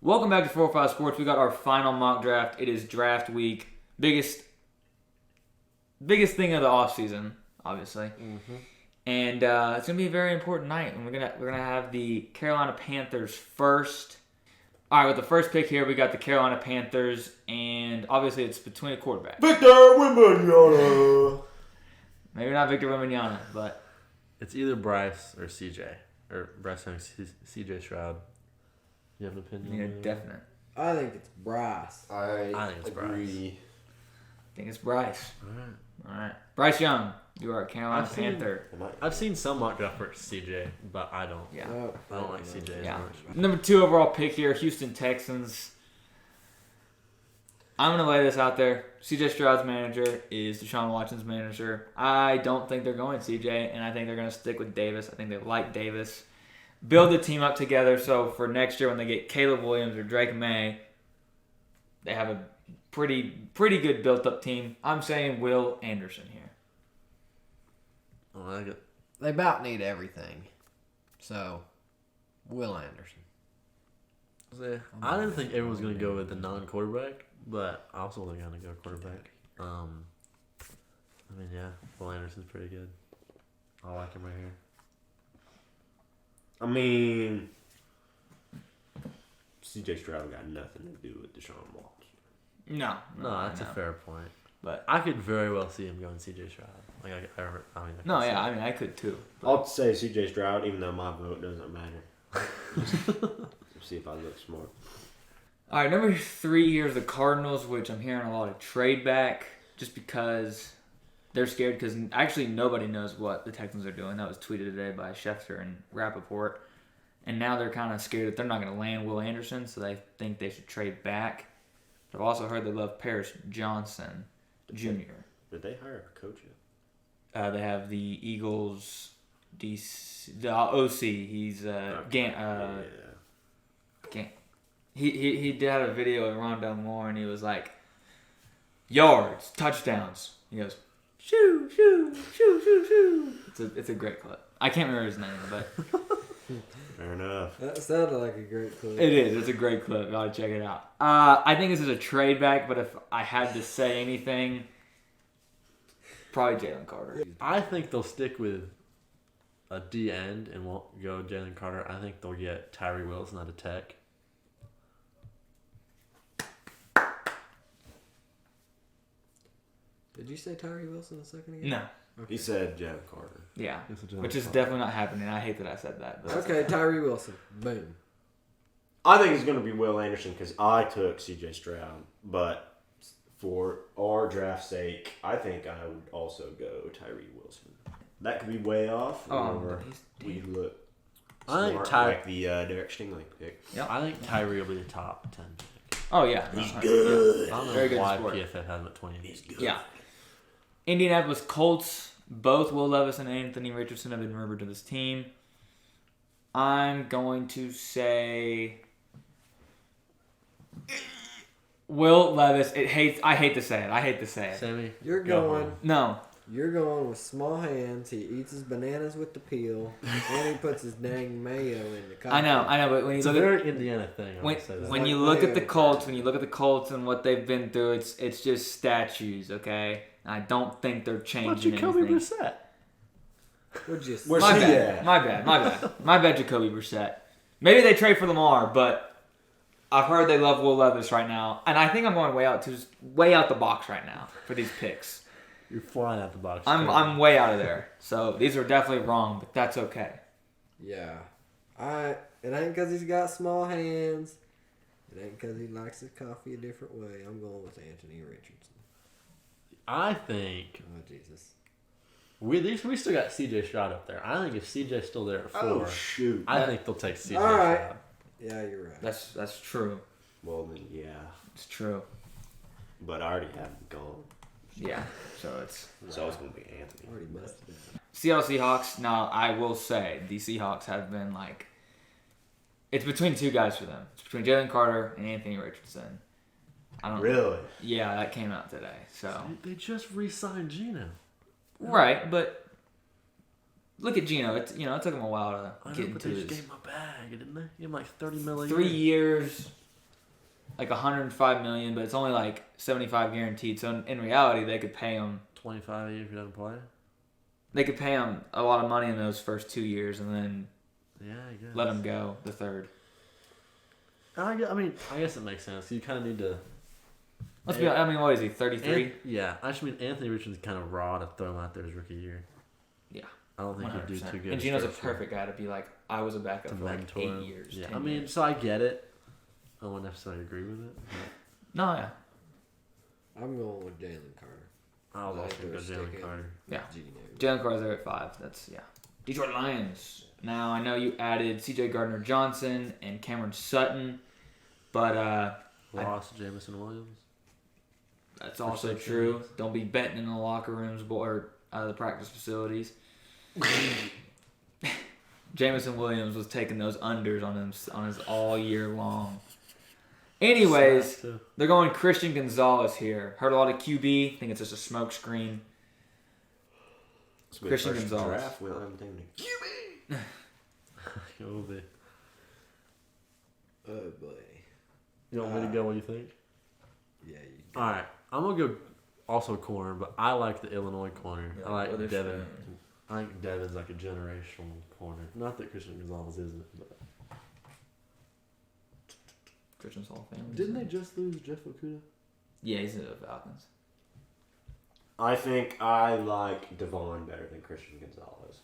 Welcome back to 405 Sports. We got our final mock draft. It is draft week. Biggest thing of the offseason, obviously. Mm-hmm. And it's gonna be a very important night. And we're gonna have the Carolina Panthers first. All right, with the first pick here, we got the Carolina Panthers, and obviously it's between a quarterback. Victor Wembanyama. Maybe not Victor Wembanyama, but it's either Bryce or CJ. Or Bryce and CJ Stroud. You have an opinion? yeah, definite. I think it's Bryce. I think it's agree. I think it's Bryce. All All right, Bryce Young, you are a Carolina Panther. I've seen some mock draft for CJ, but I don't. Yeah. No, I don't like CJ as Yeah. much. Number 2 overall pick here, Houston Texans. I'm going to lay this out there. CJ Stroud's manager is Deshaun Watson's manager. I don't think they're going CJ, and I think they're going to stick with Davis. I think they like Davis. Build the team up together so for next year when they get Caleb Williams or Drake May, they have a pretty good built-up team. I'm saying Will Anderson here. I like it. They about need everything. So, Will Anderson. I didn't think everyone was going to go with the non-quarterback, but I also think I'm going to go quarterback. Will Anderson's pretty good. I like him right here. I mean, CJ Stroud got nothing to do with Deshaun Watson. No, That's a fair point. But I could very well see him going CJ Stroud. I could too. I'll say CJ Stroud, even though my vote doesn't matter. See if I look smart. All right, number 3 here is the Cardinals, which I'm hearing a lot of trade back just because they're scared because actually nobody knows what the Texans are doing. That was tweeted today by Schefter and Rappaport. And now they're kind of scared that they're not going to land Will Anderson, so they think they should trade back. But I've also heard they love Paris Johnson Jr. Did they hire a coach yet? They have the Eagles, the OC. He's He did have a video of Rondell Moore, and he was like, yards, touchdowns. He goes, shoo, shoo, shoo, shoo, shoo. It's a great clip. I can't remember his name, but Fair enough. That sounded like a great clip. it is. It's a great clip. Gotta check it out. I think this is a trade back, but if I had to say anything, probably Jalen Carter. I think they'll stick with a D end and won't go Jalen Carter. I think they'll get Tyree Wilson out of Tech. Did you say Tyree Wilson a second ago? No. Okay. He said Jalen Carter. Yeah. Yes, it's Jalen Which is Carter. definitely not happening. I hate that I said that. But Okay, Tyree Wilson. Boom. I think it's going to be Will Anderson because I took CJ Stroud. But for our draft sake, I think I would also go Tyree Wilson. That could be way off. Or we look I think smart like the Derek Stingley pick. Yep. I think Tyree will be the top 10 pick. Oh, yeah. He's good. I don't know Very good why sport. PFF has him at 20. He's good. Yeah. Indianapolis Colts, both Will Levis and Anthony Richardson have been rumored to this team. I'm going to say Will Levis. I hate to say it. Sammy? You're go going. home. No. You're going with small hands. He eats his bananas with the peel, and he puts his dang mayo in the coffee. I know, but when you It's a look at very Indiana thing. I when, would say that. when you Like look at the mayo. Colts, and what they've been through, it's just statues, okay? I don't think they're Why don't changing you Jacoby anything. Brissett? Would you? Where's My he bad. at? My bad, Jacoby Brissett. Maybe they trade for Lamar, but I've heard they love Will Levis right now, and I think I'm going way out the box right now for these picks. You're flying out the box. I'm way out of there. So these are definitely wrong, but that's okay. Yeah. It ain't because he's got small hands. It ain't because he likes his coffee a different way. I'm going with Anthony Richardson. I think Oh, Jesus. we still got CJ Stroud up there. I think if CJ's still there at 4, Oh, shoot. I think they'll take CJ All right. Stroud. Yeah, you're right. That's true. Well, then, yeah. It's true. But I already have him gone. Yeah. So it's So it's going to be Anthony. Already busted it. Seattle Seahawks. Now I will say the Seahawks have been like, it's between two guys for them. It's between Jalen Carter and Anthony Richardson. I don't Really? Yeah, that came out today. So They just re-signed Geno. right, but look at Geno. It took him a while I to get know, but into they just his gave him a bag, didn't they? Gave him like $30 million. 3 years, like 105 million, but it's only like 75 guaranteed. So in reality, they could pay him. 25 a year if he doesn't play. They could pay him a lot of money in those first 2 years, and then Yeah, I guess. let him go the third. I guess it makes sense. You kind of need to. Let's be. I mean, what is he? 33. Yeah, I just mean Anthony Richardson's kind of raw to throw him out there his rookie year. Yeah. I don't think he'd do 100%. too good. And his Gino's a first year. perfect guy to be like, I was a backup To for like mentor 8 him. years. Yeah, 10 I mean, years. so I get it. I wouldn't necessarily agree with it. No, yeah. I'm going with Jalen Carter. I was I also think going they're to go Jalen sticking. Carter. Yeah. Gino. Jalen Carter's there at 5. That's, yeah. Detroit Lions. Now, I know you added C.J. Gardner-Johnson and Cameron Sutton, but Lost Jamison Williams. that's For also 6 true. years. Don't be betting in the locker rooms or out of the practice facilities. Jamison Williams was taking those unders on his all year long. Anyways, Snaps, too. they're going Christian Gonzalez here. Heard a lot of QB. Think it's just a smoke screen. It's been Christian first Gonzalez. Draft, we don't have anything to QB. It will be. Oh boy. You want me to go? What do you think? Yeah. All right, I'm gonna go also corner, but I like the Illinois corner. I like Devin. I think Devin's like a generational corner. Not that Christian Gonzalez isn't, but Christian's Hall of Fame. didn't they just lose Jeff Okuda? Yeah, he's in the Falcons. I think I like Devon better than Christian Gonzalez.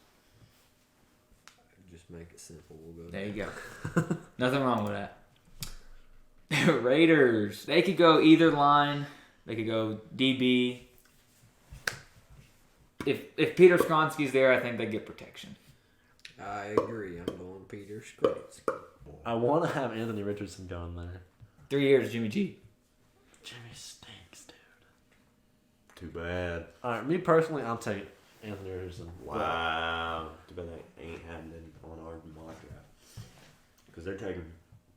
Just make it simple. We'll go. There you go. Nothing wrong with that. Raiders. They could go either line. They could go DB. If Peter Skronsky's there, I think they get protection. I agree. I'm going Peter Skronsky. I want to have Anthony Richardson going there. 3 years, Jimmy G. Jimmy stinks, dude. Too bad. All right, me personally, I'm taking Anthony Richardson. Wow. Too bad that ain't happening on our mock draft. Because they're taking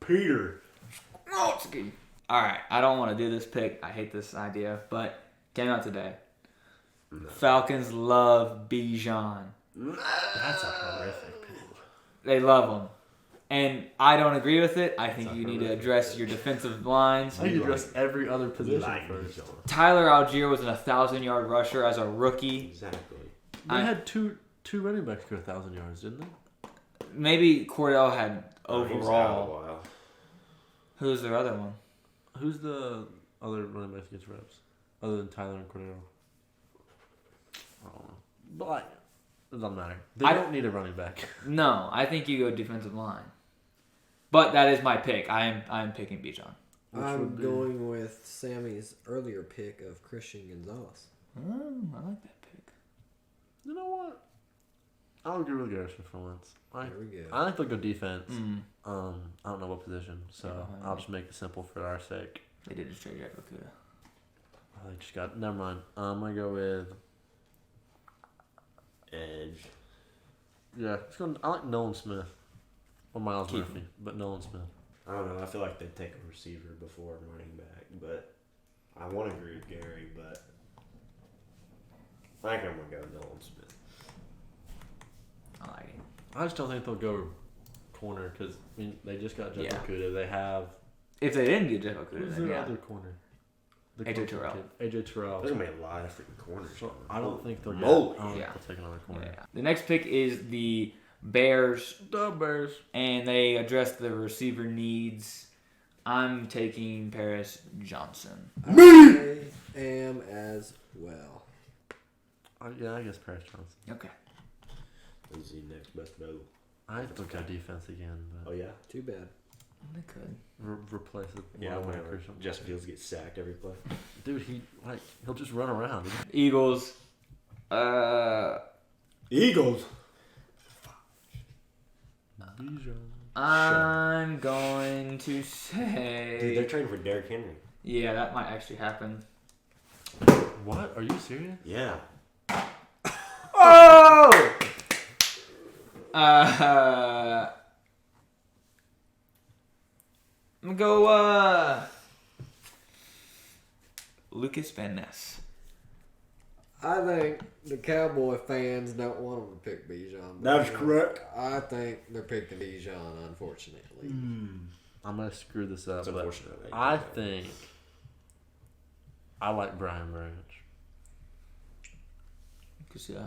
Peter. Skronsky. All right, I don't want to do this pick. I hate this idea, but came out today. No. Falcons love Bijan. That's a horrific pick. They love him. And I don't agree with it. I think That's you a need to horrific address pick. your defensive lines. I think you address every other We position like first. Bijan. Tyler Algier was an 1,000-yard rusher as a rookie. Exactly. They I- had two running backs go 1,000 yards, didn't they? Maybe Cordell had Oh, he was out a overall. while. Who's their other one? Who's the other running back that gets reps other than Tyler and Cordero? I don't know, but like, it doesn't matter. They I- don't need a running back. No, I think you go defensive line. But that is my pick. I am picking Bijan. Which I'm would be- going with Sammy's earlier pick of Christian Gonzalez. Oh, I like that pick. You know what? I'll agree with Garrison for once. There we go. I think they'll go defense. Mm. I don't know what position, so Yeah, I'll just make it simple for our sake. They did just trade Jack Okuda. I just got. Never mind. I'm gonna go with. Edge. Yeah, it's going. I like Nolan Smith or Miles Keep Murphy, but Nolan Smith. I don't know. I feel like they'd take a receiver before a running back, but I want to agree with Gary, but I think I'm going to go Nolan Smith. I like it. I just don't think they'll go corner because I mean they just got Jeff Yeah. Okuda. They have If they didn't get Jeff Okuda, who's then their yeah. other corner? The AJ Clemson Terrell. kid. AJ Terrell. There's going to be a lot of freaking corners. So coming. I don't think they'll get. Moly. I don't Yeah. think they'll take another corner. Yeah. The next pick is the Bears, The Bears. and they address the receiver needs. I'm taking Paris Johnson. I am as well. Yeah, I guess Paris Johnson. Okay. Is he next best available? I think they'll go defense again, Oh, but yeah? Too bad. They could. replace it. Yeah, with whenever or something. Justin Fields gets sacked every play. Dude, he'll just run around. Eagles. Eagles! Bijan. I'm going to Dude, say. they're trading for Derrick Henry. Yeah, that might actually happen. What? Are you serious? Yeah. Oh! I'm gonna go, Lucas Van Ness. I think the Cowboy fans don't want him to pick Bijan. That was correct. I think they're picking Bijan, unfortunately. I'm gonna screw this up, It's but unfortunate. I think I like Brian Branch. Cause yeah,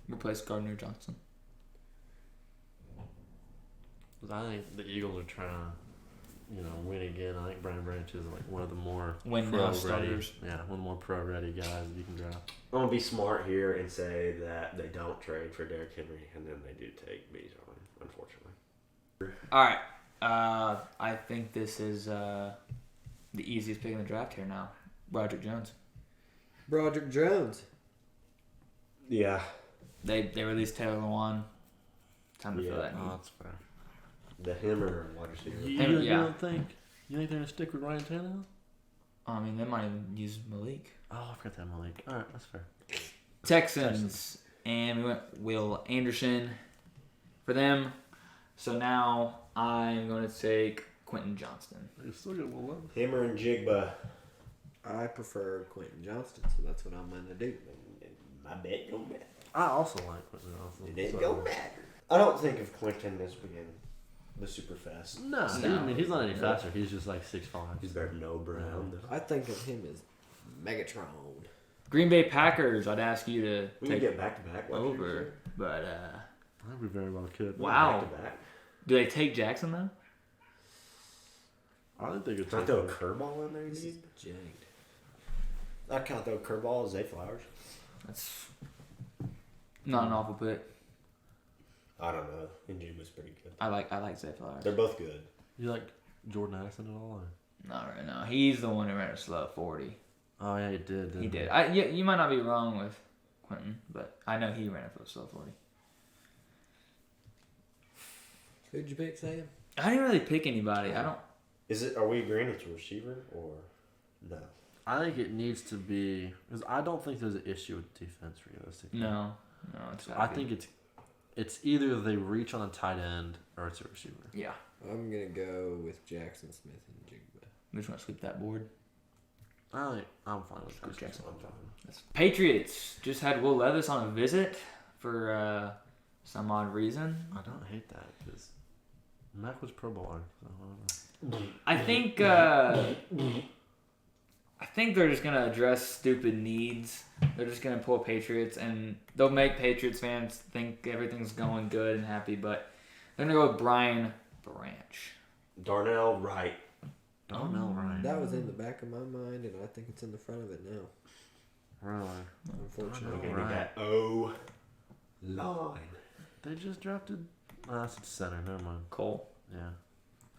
replace Gardner Johnson. 'Cause I think the Eagles are trying to, win again. I think Brian Branch is like one of the more Win now pro-ready, starters. yeah, one of the more pro-ready guys you can draft. I'm gonna be smart here and say that they don't trade for Derrick Henry, and then they do take Bijan, unfortunately. All right. I think this is the easiest pick in the draft here now. Broderick Jones. Broderick Jones. Yeah. They released Taylor Lewan. Time to fill that Oh, need. that's fair. The Hammer wide receiver. You yeah. don't think they're gonna stick with Ryan Tannehill? I mean, they might even use Malik. Oh, I forgot that Malik. All right, that's fair. Texans. And we went Will Anderson for them. So now I'm going to take Quentin Johnston. They still got one left. Hammer and Jigba. I prefer Quentin Johnston, so that's what I'm gonna do. My bet don't matter. I also like Quentin Johnson. It ain't don't matter. I don't think of Quentin as being the super fast. No, I mean he's not any faster. He's just like 6'5". He's better than No Brown. though. I think of him as Megatron. Green Bay Packers, I'd ask you to We can take get back to back. over. But, I think we very well could. Wow. Back to back. do they take Jackson, though? I think they could Can I take throw a him. curveball in there? This is Dude? janked. I can't throw a curveball as Zay Flowers. That's not an awful pick. I don't know. Njigba's pretty good. I like Zay Flowers. They're both good. You like Jordan Addison at all? Or? Not right now. He's the one who ran a slow 40. Oh yeah, he did. He did. You might not be wrong with Quentin, but I know he ran a slow 40. Who'd you pick, Sam? I didn't really pick anybody. I don't. Are we agreeing it's a receiver or no? I think it needs to be because I don't think there's an issue with defense realistically. No, it's not I good. think it's either they reach on a tight end or it's a receiver. Yeah. I'm gonna go with Jackson Smith and Jigba. We just want to sweep that board. I'm fine with Go that. Jackson. Patriots just had Will Levis on a visit for some odd reason. I don't hate that because Mac was Pro Bowler. So I don't know. I think they're just gonna address stupid needs. They're just gonna pull Patriots, and they'll make Patriots fans think everything's going good and happy. But they're gonna go with Brian Branch. Darnell Wright. Darnell Wright. That was in the back of my mind, and I think it's in the front of it now. Really? Unfortunately. We're gonna Right. get that O line. They just drafted. That's the center. Never mind. Cole. Yeah.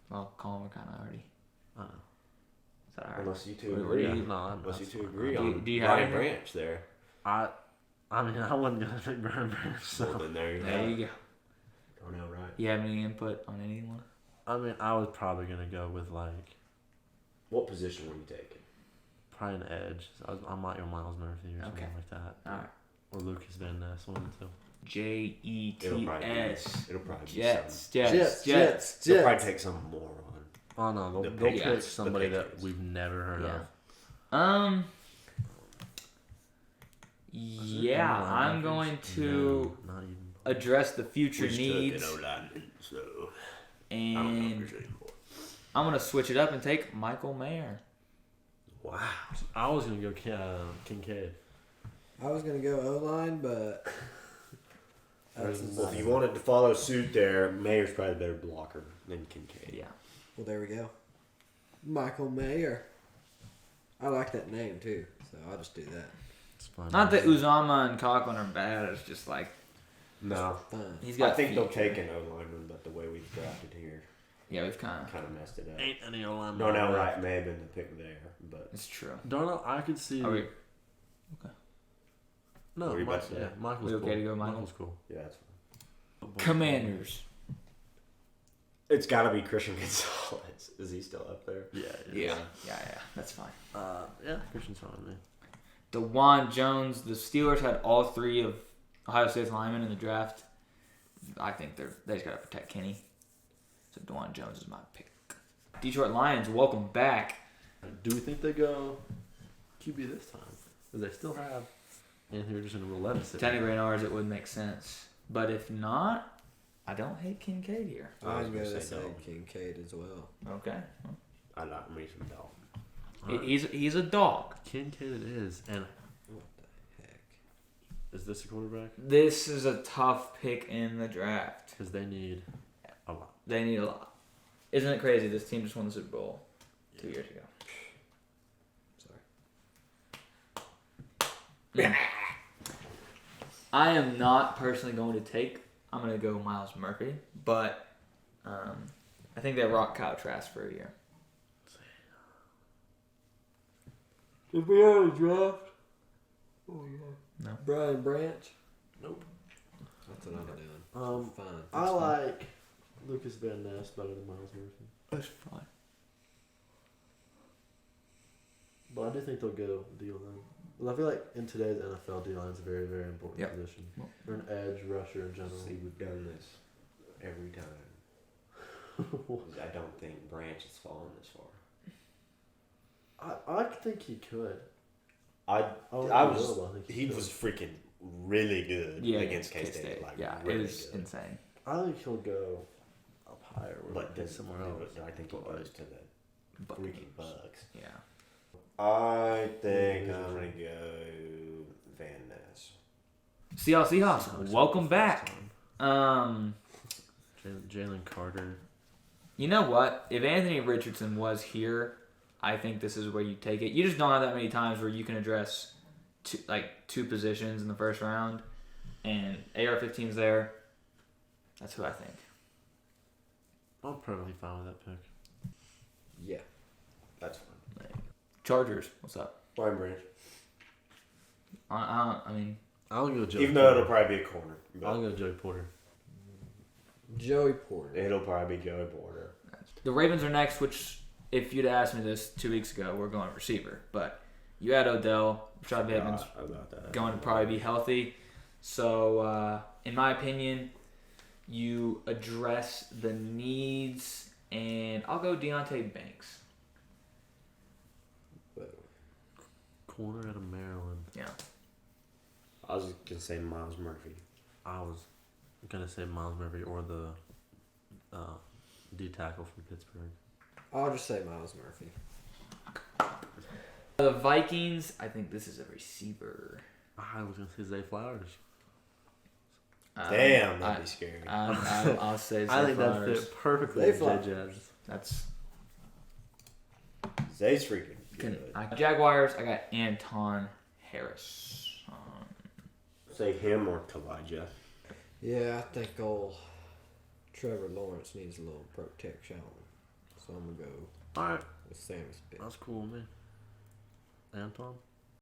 Well, Colin, we're kind of already. I know. Is that all right? Unless you two What do agree. you- No, I'm Unless you that's two fine. agree Do on you- do you have Brian any? Branch there. I mean, I wasn't gonna pick Brian Branch. So Well, then there you There go. you go. Darnell Wright. You have any input on anyone? I mean, I was probably gonna go with like What position were you taking? probably an edge. So I might go Miles Murphy or something Okay. like that. All right. Or Lucas Van Ness, one of the two. It'll probably JETS. be. It'll probably be Jets. some. Jets. They'll probably take some moron. Oh no, they'll The pick Patriots. somebody The that Patriots. we've never heard Yeah. of. Yeah, I'm going to No, not even. address the future We just took needs, an O-lineman, so I don't know if and there's any more. I'm gonna switch it up and take Michael Mayer. Wow. I was gonna go Kincaid. I was gonna go O-line, but that's Well, if you wanted to follow suit there, Mayer's probably the better blocker than Kincaid. Yeah. well, there we go. Michael Mayer. I like that name too, so I'll just do that. It's fine. Not that Uzama and Conklin are bad. It's just like No. Fine. he's got. I think they'll future. take an O-lineman, but the way we've drafted here Yeah, we've kind of. kind of messed it up. Ain't any O-line. Darnell Wright may have been the pick there, but It's true. Darnell, I could see. Are we? No, What were you about to say? yeah, Michael's We okay cool. to go Michael? Michael's cool. yeah, that's fine. Commanders. It's got to be Christian Gonzalez. Is he still up there? Yeah. Yeah. That's fine. Yeah, Christian's fine with me. DeJuan Jones. The Steelers had all three of Ohio State's linemen in the draft. I think they just gotta protect Kenny. So DeJuan Jones is my pick. Detroit Lions, welcome back. Do we think they go QB this time? Because they still have Anthony Richardson and Will Levis. sitting. Technically in ours, it would make sense. But if not, I don't hate Kincaid here. I was I'm gonna gonna say say Dalton. Kincaid as well. Okay. I like me some Dalton. Alright. He's a dog. Kincaid it is. And What the heck? is this a quarterback? This is a tough pick in the draft. Because they need a lot. They need a lot. Isn't it crazy? This team just won the Super Bowl 2 years ago. Sorry. I am not personally going to take. I'm going to go Miles Murphy, but I think they rock Kyle Trask for a year. Did we already draft? Oh yeah. No. Brian Branch? Nope. That's what I'm doing. Fine. I like Lucas Van Ness better than Miles Murphy. That's fine. But I do think they'll go D-line. Well, I feel like in today's NFL, D-line is a very, very important Yep. position. Yep. For an edge rusher in general. See, we've done this every time. I don't think Branch has fallen this far. I think he could. I think he could. was freaking really good Yeah, against K-State. Like, yeah, really it was good. insane. I think he'll go up higher. But does does somewhere else. I think he But, goes to the But freaking Bucks. yeah. I think I'm gonna go Van Ness. Seahawks, welcome back. Jalen Carter. You know what? If Anthony Richardson was here, I think this is where you take it. You just don't have that many times where you can address two positions in the first round, and AR-15's there. That's who I think. I'm perfectly fine with that pick. Yeah. That's fine. Chargers, what's up? Brian Branch. I mean, I'll go Joey Even though Porter. it'll probably be a corner. I'll But go Joey Porter. Joey Porter. it'll probably be Joey Porter. the Ravens are next, which if you'd asked me this 2 weeks ago, we're going receiver. But you had Odell, Rashad Bateman's About that. going to probably be healthy. So, in my opinion, you address the needs, and I'll go Deontay Banks. Corner out of Maryland. Yeah. I was gonna say Miles Murphy. I was gonna say Miles Murphy or the D tackle from Pittsburgh. I'll just say Miles Murphy. The Vikings, I think this is a receiver. I was gonna say Zay Flowers. Damn, that'd be scary. I'll say I think that Flowers. fit perfectly Zay with Flowers. Jay Jazz. That's Zay's freaking good. Jaguars. I got Anton Harris. Say him or Kalijah. Yeah, I think old Trevor Lawrence needs a little protection. So I'm going to go Alright, with Sammy Spitz. that's cool with me. Anton?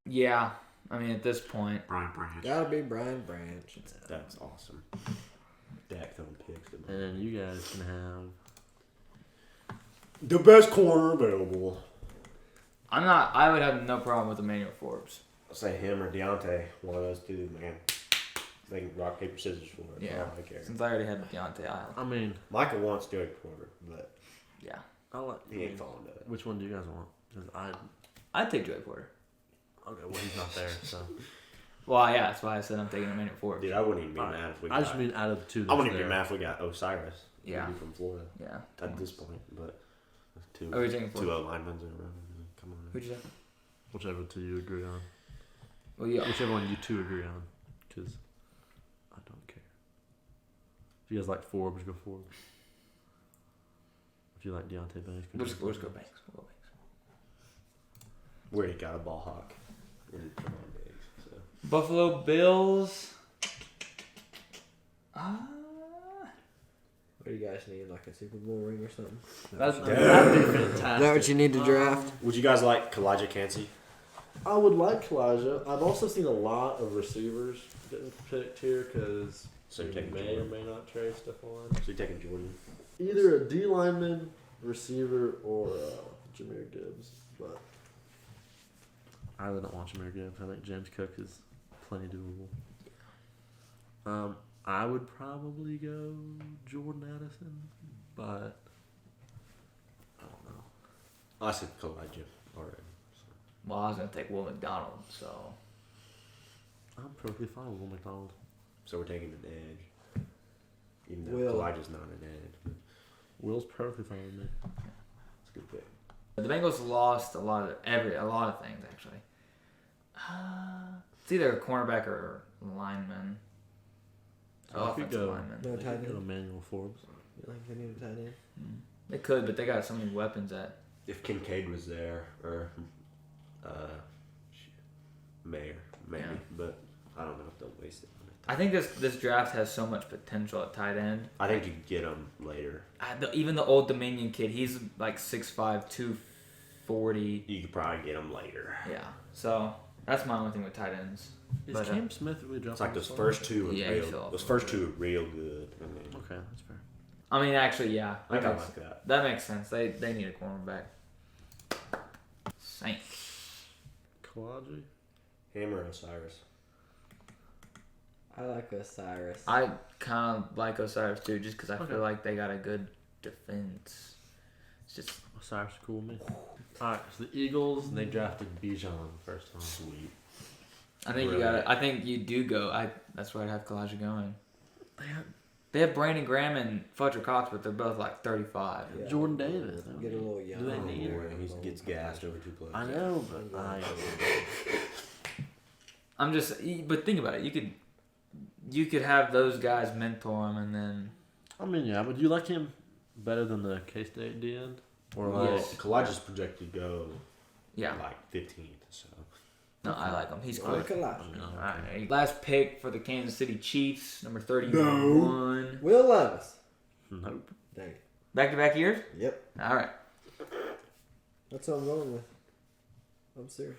Yeah, I mean at this point, Brian Branch. Gotta be Brian Branch. That's awesome. Dak throwing picks. And you guys can have The best corner available. I would have no problem with Emmanuel Forbes. I'll say him or Deontay. One of those two, man. They can rock, paper, scissors for it. Yeah. I don't care. Since I already had Deontay Isle. I mean, Michael wants Joey Porter, but Yeah, I like. he ain't falling to it. Which one do you guys want? Because I'd take Joey Porter. okay, well he's not there, so Well, yeah, that's why I said I'm taking Emmanuel Forbes. Dude, I wouldn't even be Alright. mad if we I got. just mean out of the two. I That's wouldn't even there. be mad if we got Osiris. Yeah. Maybe from Florida. Yeah. At this point, but two Oh, you're taking two Forbes. linemen in a row. Come on. Who'd you say? Whichever two you agree on. Well, yeah. Whichever one you two agree on, because I don't care. If you guys like Forbes, go Forbes. If you like Deontay Banks, We'll just go Banks. We'll go Banks. We already got a ball hawk in Trevon Diggs. So. Buffalo Bills. What do you guys need? Like a Super Bowl ring or something? That's That'd be Is fantastic. that what you need to draft? Would you guys like Kalijah Cansey? I would like Kalijah. I've also seen a lot of receivers getting picked here because So you you're taking may or Jordan. may not trade Stephon. So you're taking Jordan. Either a D lineman, receiver, or Jahmyr Gibbs. But I really don't want Jahmyr Gibbs. I think James Cook is plenty doable. I would probably go Jordan Addison, but I don't know. I said Kalijah already. Well, I was gonna take Will McDonald, so I'm perfectly fine with Will McDonald. So we're taking an edge. Even though Will. Kalijah's not an end. Will's perfectly fine with me. It's a good pick. The Bengals lost a lot of things actually. It's either a cornerback or lineman. So I could Offensive go. lineman. No I tight could go to end. Manuel Forbes. You think they need a tight end? They could, but they got so many weapons that. If Kincaid was there, or Mayer, maybe, Yeah. but I don't know if they'll waste it. I think this draft has so much potential at tight end. I think you could get him later. Even the Old Dominion kid, he's like 6'5", 240. You could probably get him later. Yeah. So that's my only thing with tight ends. Is But, Cam Smith really dropping? It's like those this first two. Are Yeah, he real, fell off those a first little two are real good. I mean, far? Okay, that's fair. I mean, actually, yeah. I think I like that. That makes sense. They need a cornerback. Saints. Kalijah? Him or Osiris. I like Osiris. I kind of like Osiris too, just because I Okay. feel like they got a good defense. It's just Osiris is cool with me. Alright, so the Eagles, they drafted Bijan first time. Sweet. I think you Brilliant. got. I think you do go. That's where I'd have Kalijah going. They had They have Brandon Graham and Fletcher Cox, but they're both like 35. Yeah. Jordan Davis. Get a little young. Do they Oh, need boy, he gets gassed over 2 plays. I know, but But think about it. You could have those guys mentor him, and then I mean, yeah, but do you like him better than the K-State did? Or like, Yes. Kalijah's projected to go yeah. like 15th. So No, I like him. He's I like quick. Elijah. okay. Alright, last pick for the Kansas City Chiefs, number 31. Will Levis. Nope. Dang. Back-to-back years? Yep. All right. That's what I'm going with. I'm serious.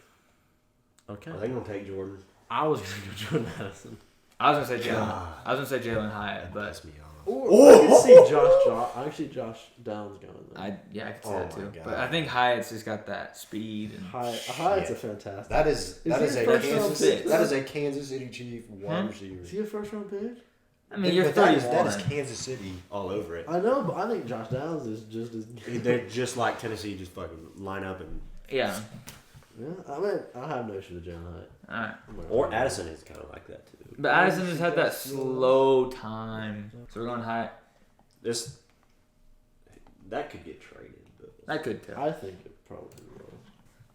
Okay. are they gonna take Jordan? I was going to go Jordan Addison. I was gonna say Jalen. God. I was gonna say Jalen Hyatt, That but pissed me off. I can see I can see Josh Downs going there. I could see Oh that my too. God. But I think Hyatt's just got that speed and Hyatt's a fantastic. That is he a a first round Kansas pick? that is a Kansas City Chief wide Hmm? receiver. Is he a first round pick? I mean you're But that is 31. Kansas City all over it. I know, but I think Josh Downs is just as good. They're just like Tennessee, just fucking line up and Yeah. Yeah, I mean, I have no issue with Jalen Hyatt. All right. or Addison is kind of like that too. But Addison just had that slow time, so we're going Hyatt. This that could get traded. But I could too. I think it probably will.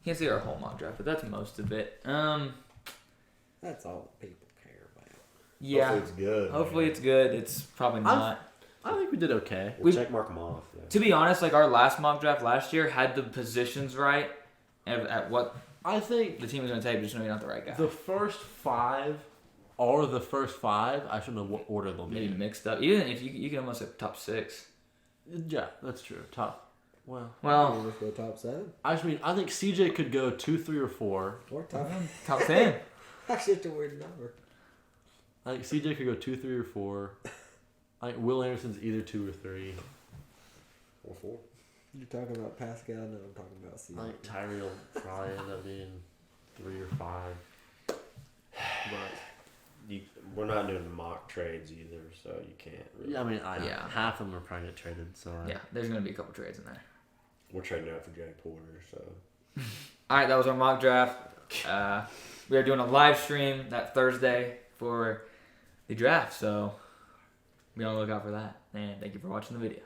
Can't see our whole mock draft, but that's most of it. That's all people care about. Yeah. hopefully it's good. Hopefully man. it's good. It's probably not. I think we did okay. We'll we- check mark them off. Yeah. To be honest, like our last mock draft last year had the positions right at what I think the team was going to take, but just maybe not the right guy. the first five are the first five. I should know what order they'll Maybe be. mixed up. Even if you can almost have top 6. Yeah, that's true. Top. Well, Well, Let's go top 7 I just mean I think CJ could go 2, 3, or 4. or top. top 10. That's just a weird number. I think CJ could go 2, 3, or 4. I think Will Anderson's either 2 or 3. Or 4. You're talking about Pascal? No, I'm talking about C. I think Tyree will probably end up being 3 or 5. But We're not doing mock trades either, so you can't. Really. yeah, I mean, Yeah. half of them are probably get traded. So Yeah, there's going to be a couple trades in there. We're trading out for Jay Porter, so. All right, that was our mock draft. We are doing a live stream that Thursday for the draft, so be on the lookout for that. And thank you for watching the video.